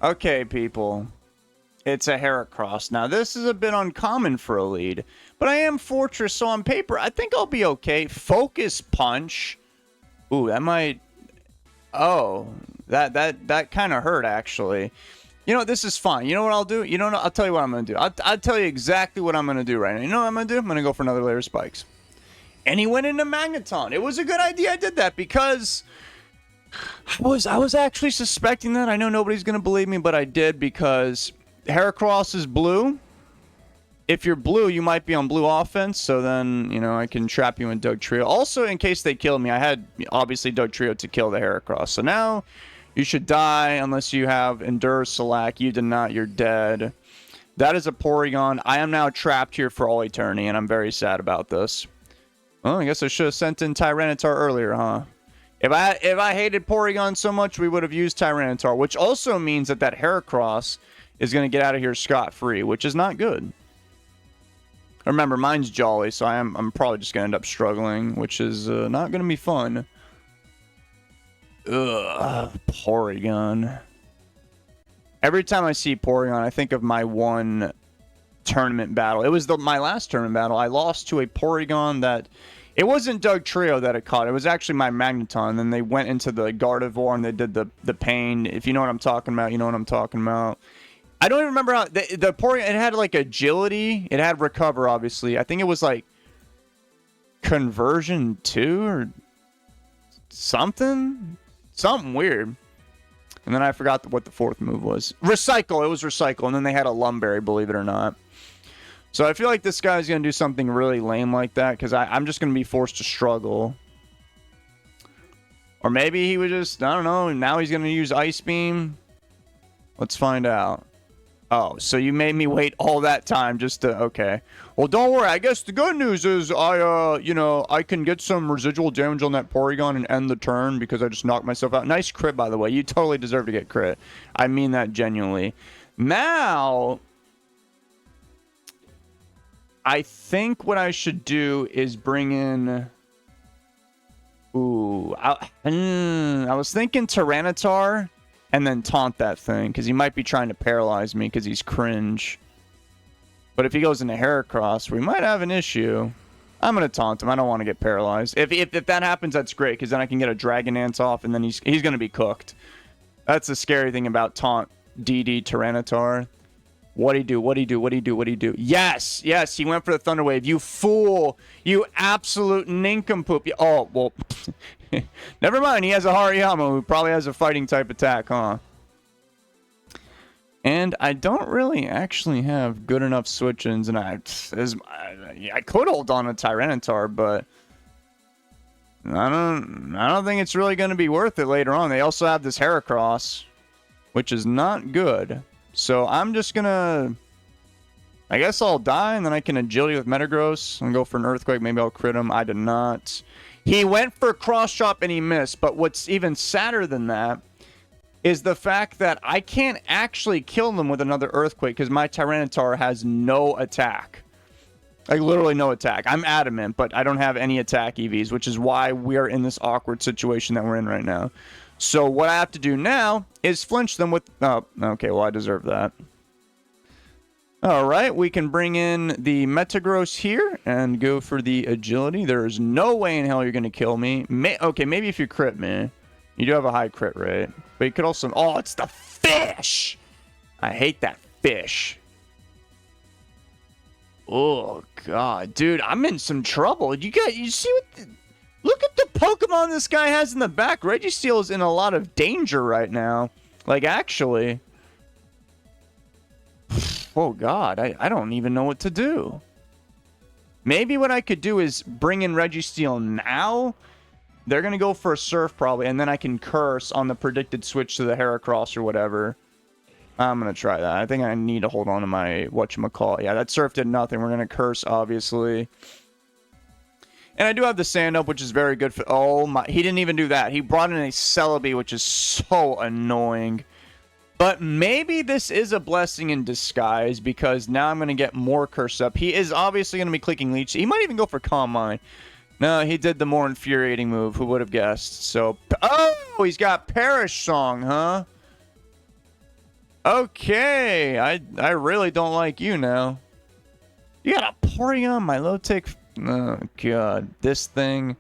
Okay, people. It's a Heracross. Now, this is a bit uncommon for a lead, but I am Fortress, so on paper, I think I'll be okay. Focus Punch. Ooh, that might... Oh, that kind of hurt, actually. You know, this is fine. You know what I'll do? You know what? I'll tell you what I'm going to do. I'll tell you exactly what I'm going to do right now. You know what I'm going to do? I'm going to go for another layer of spikes. And he went into Magneton. It was a good idea I did that because... I was actually suspecting that. I know nobody's going to believe me, but I did because Heracross is blue. If you're blue, you might be on blue offense, so then, you know, I can trap you in Dugtrio. Also, in case they kill me, I had, obviously, Dugtrio to kill the Heracross. So now, you should die unless you have Endure Select. You did not, you're dead. That is a Porygon. I am now trapped here for all eternity, and I'm very sad about this. Well, I guess I should have sent in Tyranitar earlier, huh? If I hated Porygon so much, we would have used Tyranitar, which also means that Heracross is going to get out of here scot-free, which is not good. Remember, mine's Jolly, so I'm probably just going to end up struggling, which is not going to be fun. Ugh, Porygon. Every time I see Porygon, I think of my one tournament battle. It was my last tournament battle. I lost to a Porygon that... It wasn't Dugtrio that it caught. It was actually my Magneton. Then they went into the Gardevoir and they did the pain. If you know what I'm talking about, you know what I'm talking about. I don't even remember how... The Porygon, it had like agility. It had recover, obviously. I think it was like conversion 2 or something. Something weird. And then I forgot what the fourth move was. Recycle. It was Recycle. And then they had a Lumberry, believe it or not. So I feel like this guy's going to do something really lame like that, because I'm just going to be forced to struggle. Or maybe he would just, I don't know, now he's going to use Ice Beam. Let's find out. Oh, so you made me wait all that time just to, okay. Well, don't worry, I guess the good news is I can get some residual damage on that Porygon and end the turn because I just knocked myself out. Nice crit, by the way. You totally deserve to get crit. I mean that genuinely. Now... I think what I should do is bring in... Ooh. I was thinking Tyranitar and then taunt that thing, because he might be trying to paralyze me because he's cringe. But if he goes into Heracross, we might have an issue. I'm going to taunt him. I don't want to get paralyzed. If that happens, that's great, because then I can get a Dragonance off, and then he's going to be cooked. That's the scary thing about taunt DD Tyranitar. What'd he do? What'd he do? What'd he do? What'd he do? Yes! Yes, he went for the Thunder Wave. You fool! You absolute nincompoop. Oh, well... Never mind, he has a Hariyama who probably has a fighting type attack, huh? And I don't really actually have good enough switch-ins, and I could hold on to Tyranitar, but... I don't think it's really going to be worth it later on. They also have this Heracross, which is not good. So I'm just gonna... I guess I'll die, and then I can agility with Metagross and go for an Earthquake. Maybe I'll crit him. I did not. He went for Cross Chop and he missed. But what's even sadder than that is the fact that I can't actually kill him with another Earthquake because my Tyranitar has no attack. Like, literally no attack. I'm adamant, but I don't have any attack EVs, which is why we are in this awkward situation that we're in right now. So what I have to do now is flinch them with... Oh, okay, well, I deserve that. All right, we can bring in the Metagross here and go for the agility. There is no way in hell you're going to kill me. Okay, maybe if you crit me. You do have a high crit rate. But you could also... Oh, it's the fish! I hate that fish. Oh, God. Dude, I'm in some trouble. You see what... Look at the Pokemon this guy has in the back. Registeel is in a lot of danger right now. Like, actually. Oh, God. I don't even know what to do. Maybe what I could do is bring in Registeel now. They're going to go for a Surf, probably. And then I can Curse on the predicted switch to the Heracross or whatever. I'm going to try that. I think I need to hold on to my whatchamacallit. Yeah, that Surf did nothing. We're going to Curse, obviously. And I do have the Sand Up, which is very good for... Oh, my... He didn't even do that. He brought in a Celebi, which is so annoying. But maybe this is a blessing in disguise, because now I'm going to get more Curse Up. He is obviously going to be clicking Leech. He might even go for Calm Mind. No, he did the more infuriating move. Who would have guessed? So... Oh, he's got Perish Song, huh? Okay, I really don't like you now. You got a Porygon, my low tick. Oh god, this thing.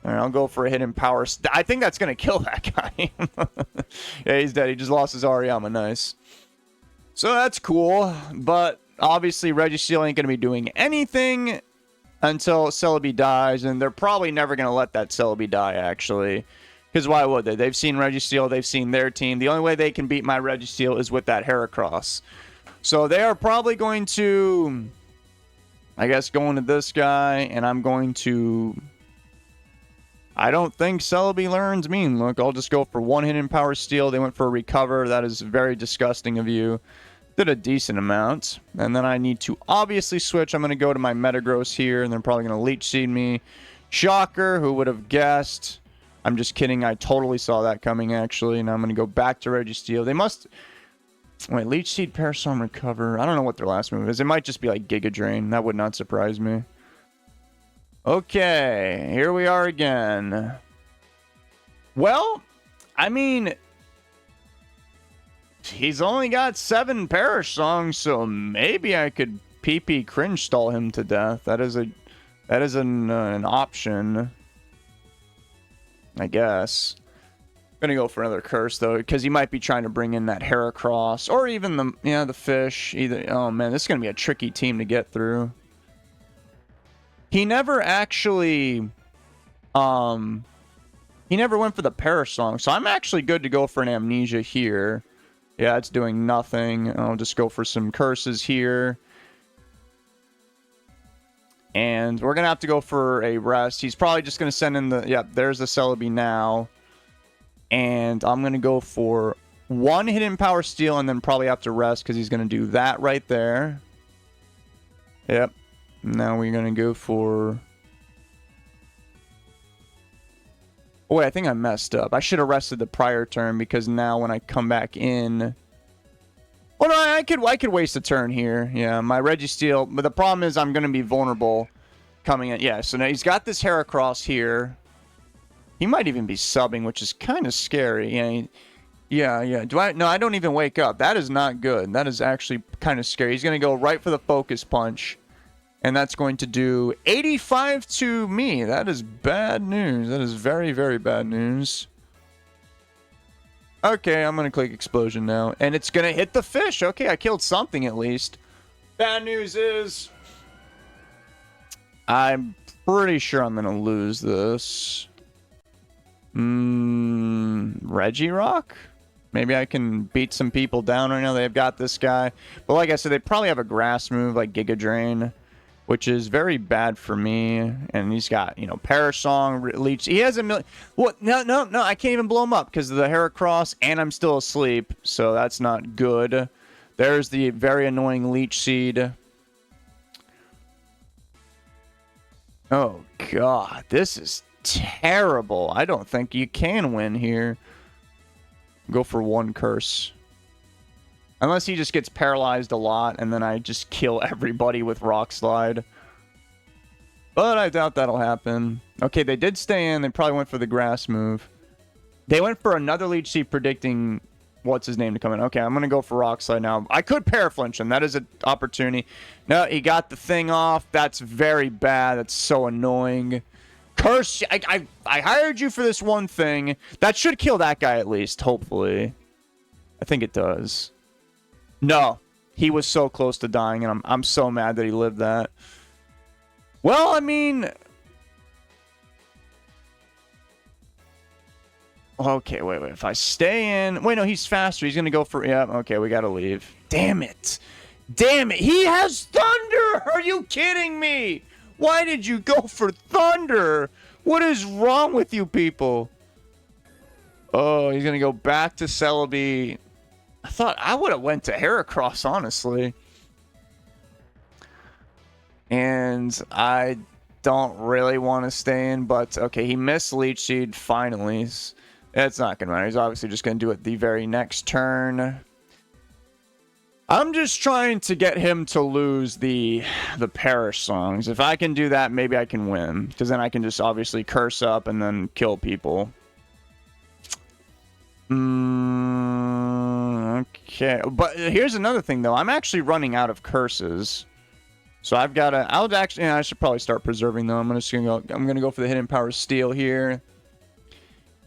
All right, I'll go for a hidden power. I think that's gonna kill that guy. Yeah, he's dead. He just lost his Ariyama. Nice. So that's cool, but obviously Registeel ain't gonna be doing anything until Celebi dies, and they're probably never gonna let that Celebi die actually. Because why would they? They've seen Registeel, they've seen their team. The only way they can beat my Registeel is with that Heracross. So they are probably going to, I guess, go into this guy, and I'm going to... I don't think Celebi learns mean. Look, I'll just go for one hidden power steal. They went for a recover. That is very disgusting of you. Did a decent amount. And then I need to obviously switch. I'm going to go to my Metagross here, and they're probably going to Leech Seed me. Shocker, who would have guessed? I'm just kidding. I totally saw that coming, actually. Now I'm going to go back to Registeel. They must... Wait, Leech Seed, Parasol, Recover. I don't know what their last move is. It might just be like Giga Drain. That would not surprise me. Okay, here we are again. Well, I mean... He's only got 7 Perish Songs, so maybe I could PP cringe stall him to death. That is an option. I guess. Gonna go for another curse though, because he might be trying to bring in that Heracross or even the fish. Either. Oh man, this is gonna be a tricky team to get through. He never actually, he never went for the Perish Song, so I'm actually good to go for an Amnesia here. Yeah, it's doing nothing. I'll just go for some curses here. And we're going to have to go for a rest. He's probably just going to send in the... Yep, there's the Celebi now. And I'm going to go for one hidden power steal and then probably have to rest because he's going to do that right there. Yep. Now we're going to go for... Oh, wait, I think I messed up. I should have rested the prior turn because now when I come back in... Well, no, I could waste a turn here. Yeah, my Registeel. But the problem is I'm going to be vulnerable coming in. Yeah, so now he's got this Heracross here. He might even be subbing, which is kind of scary. Yeah. No, I don't even wake up. That is not good. That is actually kind of scary. He's going to go right for the Focus Punch. And that's going to do 85 to me. That is bad news. That is very, very bad news. Okay, I'm going to click Explosion now. And it's going to hit the fish. Okay, I killed something at least. Bad news is... I'm pretty sure I'm going to lose this. Regirock? Maybe I can beat some people down right now. They've got this guy. But like I said, they probably have a grass move like Giga Drain, which is very bad for me. And he's got, Perish Song, Leech. He has a million... What? No, I can't even blow him up because of the Heracross, and I'm still asleep. So that's not good. There's the very annoying Leech Seed. Oh, God. This is terrible. I don't think you can win here. Go for one curse. Unless he just gets paralyzed a lot, and then I just kill everybody with Rock Slide. But I doubt that'll happen. Okay, they did stay in. They probably went for the grass move. They went for another Leech Seed predicting what's his name to come in. Okay, I'm going to go for Rock Slide now. I could Paraflinch him. That is an opportunity. No, he got the thing off. That's very bad. That's so annoying. Curse. I hired you for this one thing. That should kill that guy at least, hopefully. I think it does. No, he was so close to dying, and I'm so mad that he lived that. Well, I mean... Okay, wait. If I stay in... Wait, no, he's faster. He's going to go for... Yeah, okay, we got to leave. Damn it. He has Thunder! Are you kidding me? Why did you go for Thunder? What is wrong with you people? Oh, he's going to go back to Celebi. I thought I would have went to Heracross, honestly. And I don't really want to stay in, but okay, he missed Leech Seed finally. It's not going to matter. He's obviously just going to do it the very next turn. I'm just trying to get him to lose the Perish Songs. If I can do that, maybe I can win. Because then I can just obviously curse up and then kill people. Okay, but here's another thing though. I'm actually running out of curses. So I've got to, I should probably start preserving them. I'm gonna go for the hidden power steel here.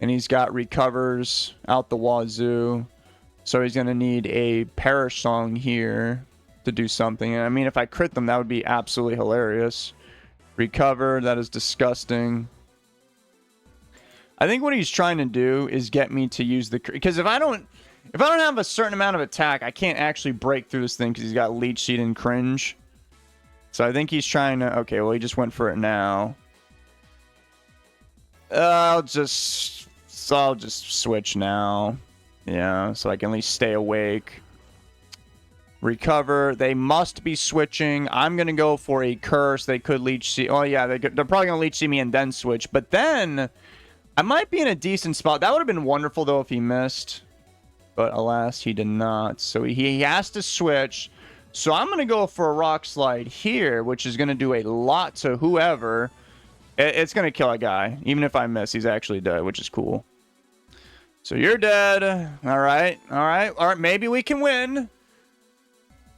And he's got recovers out the wazoo. So he's gonna need a perish song here to do something. And I mean, if I crit them, that would be absolutely hilarious. Recover, that is disgusting. I think what he's trying to do is get me to use the, because if I don't have a certain amount of attack, I can't actually break through this thing because he's got Leech Seed and Cringe. So I think he's trying to... Okay, well, he just went for it now. I'll just switch now. Yeah, so I can at least stay awake. Recover. They must be switching. I'm going to go for a curse. They could Leech Seed... Oh, yeah, they're probably going to Leech Seed me and then switch. But then, I might be in a decent spot. That would have been wonderful, though, if he missed. But alas, he did not. So he has to switch... So I'm going to go for a Rock Slide here, which is going to do a lot to whoever. It's going to kill a guy. Even if I miss, he's actually dead, which is cool. So you're dead. All right. All right. All right. Maybe we can win.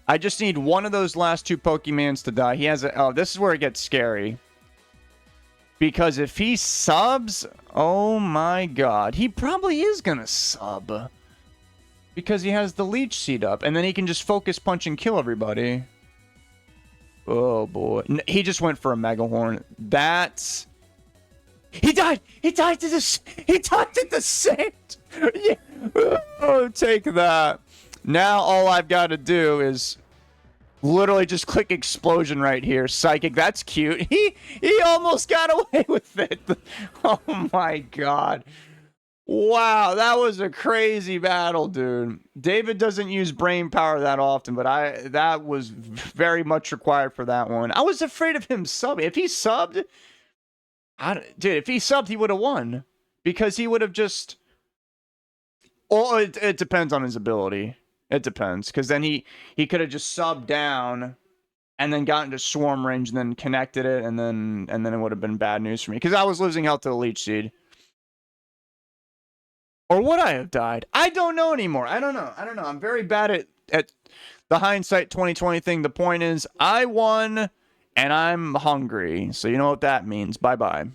I just need one of those last two Pokemons to die. He has a... Oh, this is where it gets scary. Because if he subs... Oh, my God. He probably is going to sub. Because he has the Leech Seed up. And then he can just Focus Punch and kill everybody. Oh, boy. He just went for a Mega Horn. That's... He died! He died to the... He died to the Saint! Yeah. Oh, take that. Now all I've got to do is... literally just click Explosion right here. Psychic. That's cute. He almost got away with it. Oh, my God. Wow, that was a crazy battle, dude. David doesn't use brain power that often, but that was very much required for that one. I was afraid of him subbing. If he subbed, dude, if he subbed, he would have won. Because he would have just... Oh, it depends on his ability. It depends. Because then he could have just subbed down and then gotten to Swarm range and then connected it, and then it would have been bad news for me. Because I was losing health to the Leech Seed. Or would I have died? I don't know anymore. I don't know. I'm very bad at the hindsight 2020 thing. The point is, I won, and I'm hungry. So you know what that means. Bye-bye.